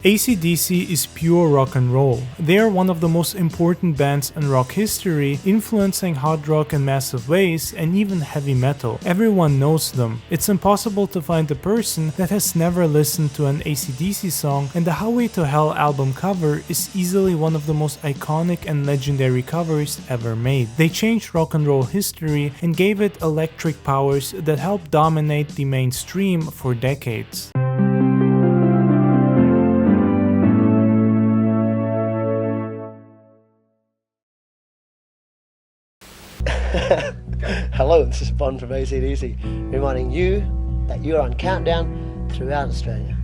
acdc is pure rock and roll. They are one of the most important bands in rock history, influencing hard rock in massive ways and even heavy metal. Everyone knows them. It's impossible to find a person that has never listened to an acdc song, and the Highway to Hell album cover is easily one of the most iconic and legendary covers ever made. They changed rock and roll history and gave it electric powers that helped dominate the mainstream for decades. Hello, this is Bon from acdc, reminding you that you're on countdown throughout Australia.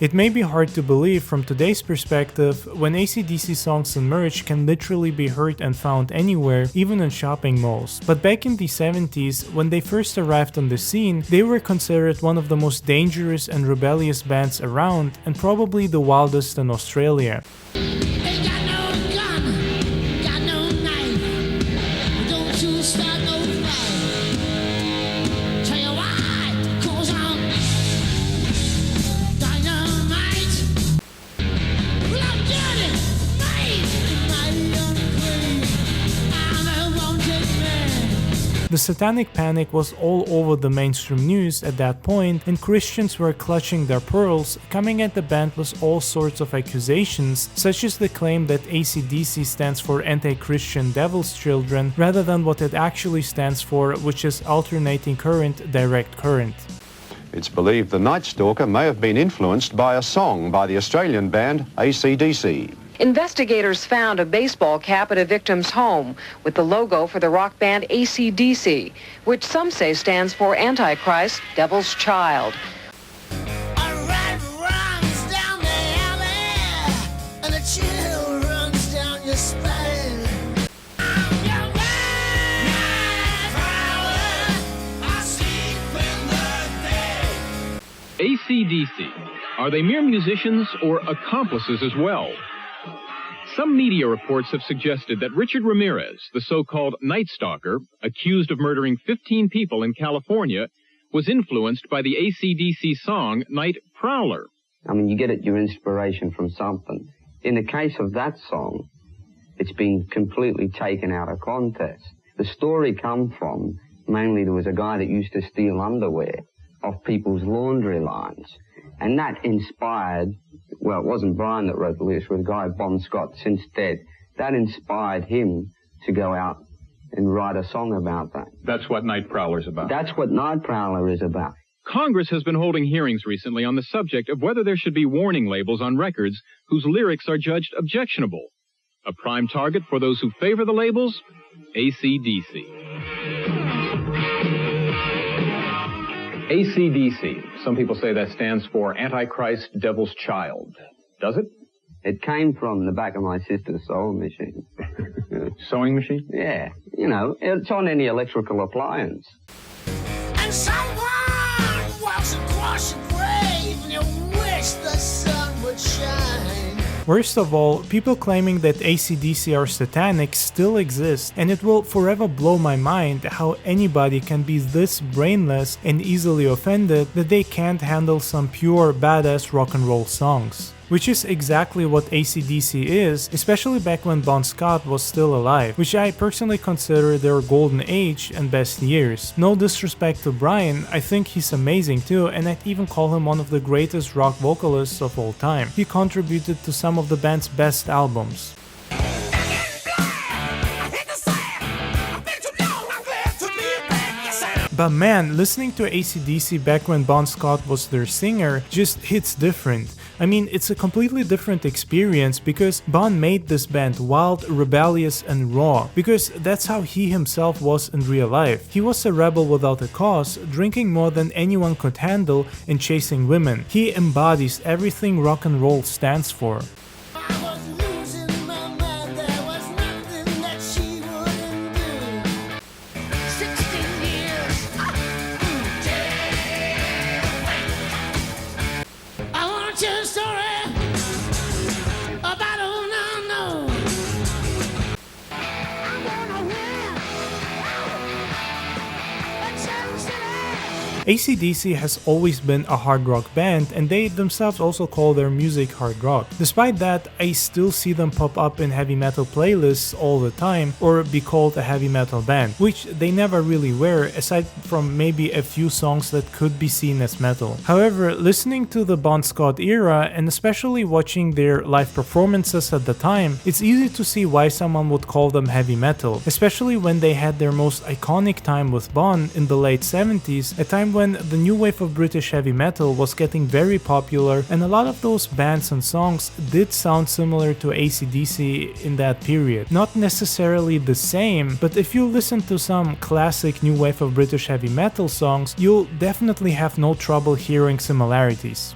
It may be hard to believe from today's perspective when acdc songs and merch can literally be heard and found anywhere, even in shopping malls. But back in the 70s, when they first arrived on the scene, they were considered one of the most dangerous and rebellious bands around, and probably the wildest in Australia. The Satanic Panic was all over the mainstream news at that point, and Christians were clutching their pearls, coming at the band with all sorts of accusations, such as the claim that acdc stands for Anti-Christian Devil's Children, rather than what it actually stands for, which is Alternating Current Direct Current. It's believed the Night Stalker may have been influenced by a song by the Australian band acdc. Investigators found a baseball cap at a victim's home with the logo for the rock band acdc, which some say stands for Antichrist, Devil's Child. acdc, are they mere musicians or accomplices as well? Some media reports have suggested that Richard Ramirez, the so-called Night Stalker, accused of murdering 15 people in California, was influenced by the acdc song Night Prowler. I mean, you get your inspiration from something. In the case of that song, it's been completely taken out of context. The story come from, mainly there was a guy that used to steal underwear off people's laundry lines, and that inspired, well, it wasn't Brian that wrote the lyrics, it was a guy, Bon Scott, since dead. That inspired him to go out and write a song about that. That's what Night Prowler's about. That's what Night Prowler is about. Congress has been holding hearings recently on the subject of whether there should be warning labels on records whose lyrics are judged objectionable. A prime target for those who favor the labels? acdc. acdc. Some people say that stands for Antichrist, Devil's Child. Does it? It came from the back of my sister's sewing machine. Sewing machine? Yeah. You know, it's on any electrical appliance. And someone walks across your grave and you wish the sun would shine. Worst of all, people claiming that acdc are satanic still exist, and it will forever blow my mind how anybody can be this brainless and easily offended that they can't handle some pure badass rock and roll songs. Which is exactly what acdc is, especially back when Bon Scott was still alive, which I personally consider their golden age and best years. No disrespect to Brian, I think he's amazing too, and I'd even call him one of the greatest rock vocalists of all time. He contributed to some of the band's best albums. But man, listening to acdc back when Bon Scott was their singer just hits different. I mean, it's a completely different experience because Bon made this band wild, rebellious and raw, because that's how he himself was in real life. He was a rebel without a cause, drinking more than anyone could handle and chasing women. He embodies everything rock and roll stands for. I was losing my mind, there was nothing that she wouldn't do. acdc has always been a hard rock band, and they themselves also call their music hard rock. Despite that, I still see them pop up in heavy metal playlists all the time, or be called a heavy metal band, which they never really were, aside from maybe a few songs that could be seen as metal. However, listening to the Bon Scott era, and especially watching their live performances at the time, it's easy to see why someone would call them heavy metal, especially when they had their most iconic time with Bon in the late 70s, a time when the new wave of British heavy metal was getting very popular, and a lot of those bands and songs did sound similar to acdc in that period. Not necessarily the same, but if you listen to some classic new wave of British heavy metal songs, you'll definitely have no trouble hearing similarities.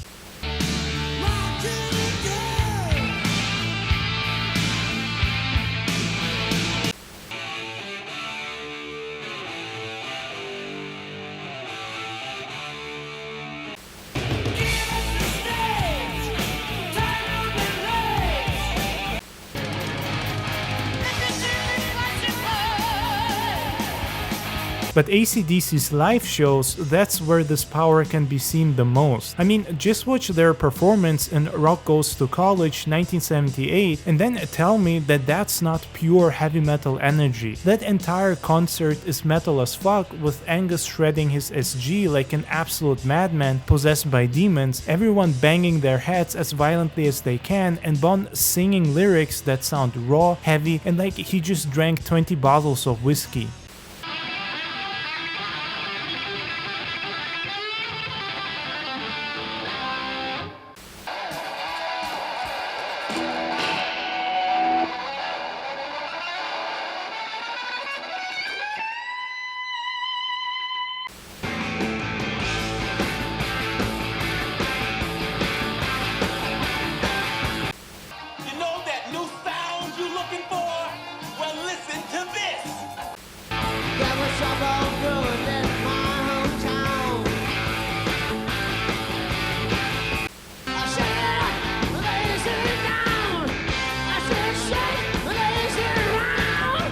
But acdc's live shows, that's where this power can be seen the most. I mean, just watch their performance in Rock Goes to College 1978 and then tell me that that's not pure heavy metal energy. That entire concert is metal as fuck, with Angus shredding his SG like an absolute madman possessed by demons, everyone banging their heads as violently as they can, and Bon singing lyrics that sound raw, heavy, and like he just drank 20 bottles of whiskey.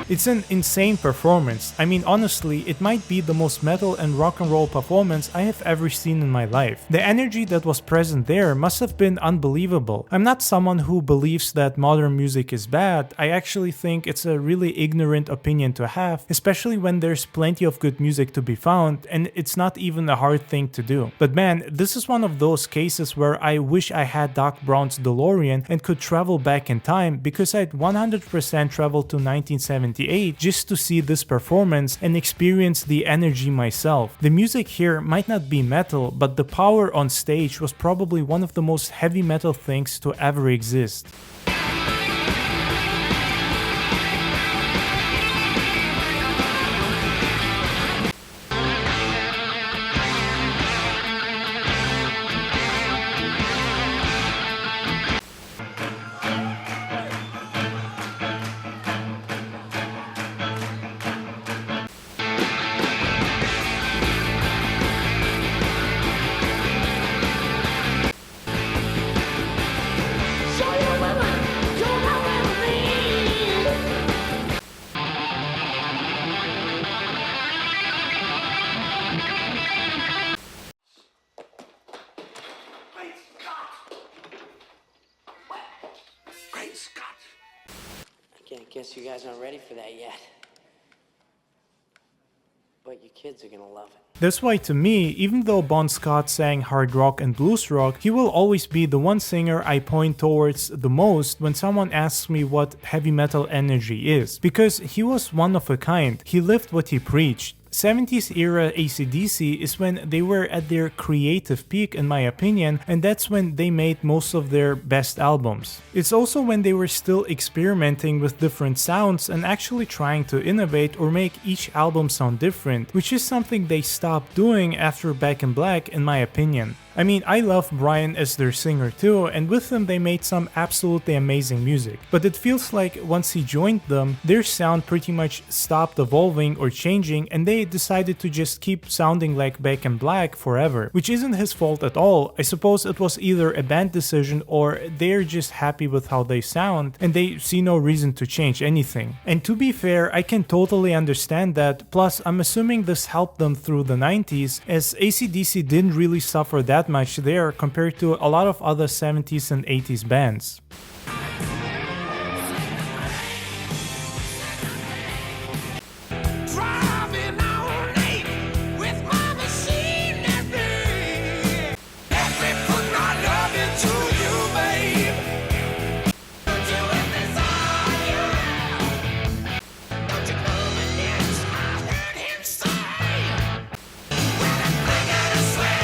It's an insane performance. I mean, honestly, it might be the most metal and rock and roll performance I have ever seen in my life. The energy that was present there must have been unbelievable. I'm not someone who believes that modern music is bad. I actually think it's a really ignorant opinion to have, especially when there's plenty of good music to be found, and it's not even a hard thing to do. But man, this is one of those cases where I wish I had Doc Brown's DeLorean and could travel back in time, because I'd 100% travel to 1978 just to see this performance and experience the energy myself. The music here might not be metal, but the power on stage was probably one of the most heavy metal things to ever exist. I guess you guys aren't ready for that yet. But your kids are gonna love it. That's why to me, even though Bon Scott sang hard rock and blues rock, he will always be the one singer I point towards the most when someone asks me what heavy metal energy is. Because he was one of a kind, he lived what he preached. 70s era acdc is when they were at their creative peak in my opinion, and that's when they made most of their best albums. It's also when they were still experimenting with different sounds and actually trying to innovate or make each album sound different, which is something they stopped doing after Back in Black in my opinion. I mean, I love Brian as their singer too, and with them they made some absolutely amazing music. But it feels like once he joined them, their sound pretty much stopped evolving or changing, and they decided to just keep sounding like Back in Black forever, which isn't his fault at all. I suppose it was either a band decision or they're just happy with how they sound, and they see no reason to change anything. And to be fair, I can totally understand that, plus I'm assuming this helped them through the 90s, as AC/DC didn't really suffer that much there compared to a lot of other 70s and 80s bands. Driving all night with my machinery. Every foot I love it to you, babe. Don't you let this on you. Don't you know the lyrics I heard him say. When I think of the sweat.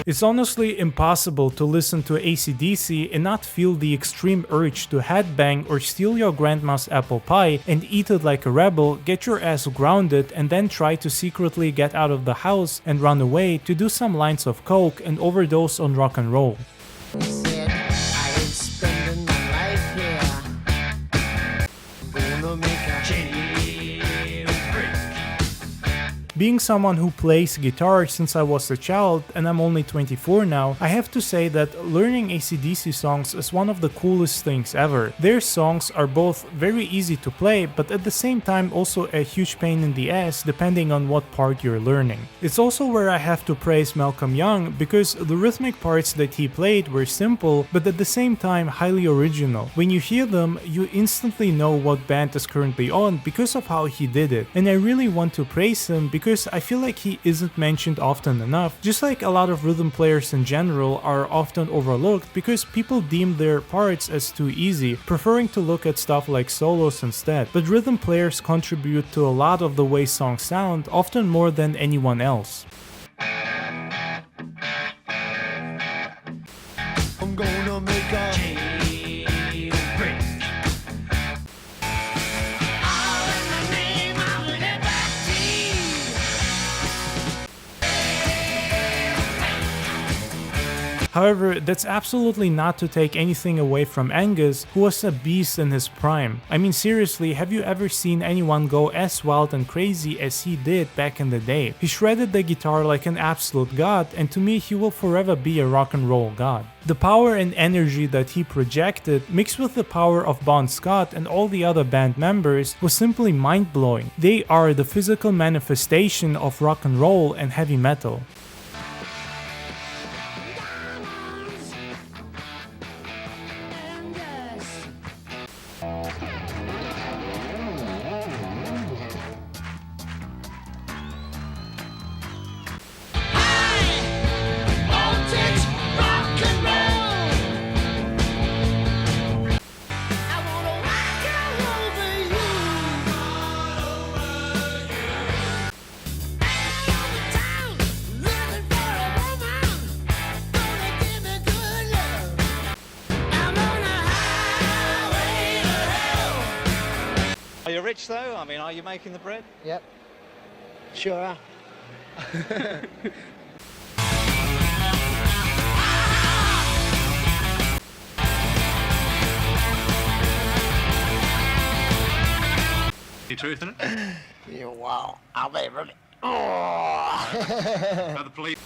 It's honestly impossible to listen to AC/DC and not feel the extreme urge to headbang or steal your grandma's apple pie and eat it like a rebel, get your ass grounded, and then try to secretly get out of the house and run away to do some lines of coke and overdose on rock and roll. Said I ain't spending my life here. Gonna make a jailbreak. Being someone who plays guitar since I was a child, and I'm only 24 now, I have to say that learning AC/DC songs is one of the coolest things ever. Their songs are both very easy to play, but at the same time also a huge pain in the ass depending on what part you're learning. It's also where I have to praise Malcolm Young, because the rhythmic parts that he played were simple, but at the same time highly original. When you hear them, you instantly know what band is currently on because of how he did it, and I really want to praise him because I feel like he isn't mentioned often enough, just like a lot of rhythm players in general are often overlooked because people deem their parts as too easy, preferring to look at stuff like solos instead. But rhythm players contribute to a lot of the way songs sound, often more than anyone else. I'm gonna make a jailbreak. All in the name of liberty. However, that's absolutely not to take anything away from Angus, who was a beast in his prime. I mean, seriously, have you ever seen anyone go as wild and crazy as he did back in the day? He shredded the guitar like an absolute god, and to me he will forever be a rock and roll god. The power and energy that he projected, mixed with the power of Bon Scott and all the other band members, was simply mind-blowing. They are the physical manifestation of rock and roll and heavy metal. Voltage, rock and roll. I wanna rock all over you. All over town, looking for a woman. Gonna give me good love. I'm on a highway to hell. Are you rich though? I mean, are you making the bread? Yep. Sure are. Any truth in it? Yeah, wow. I'll be ready. Oh. Are the police?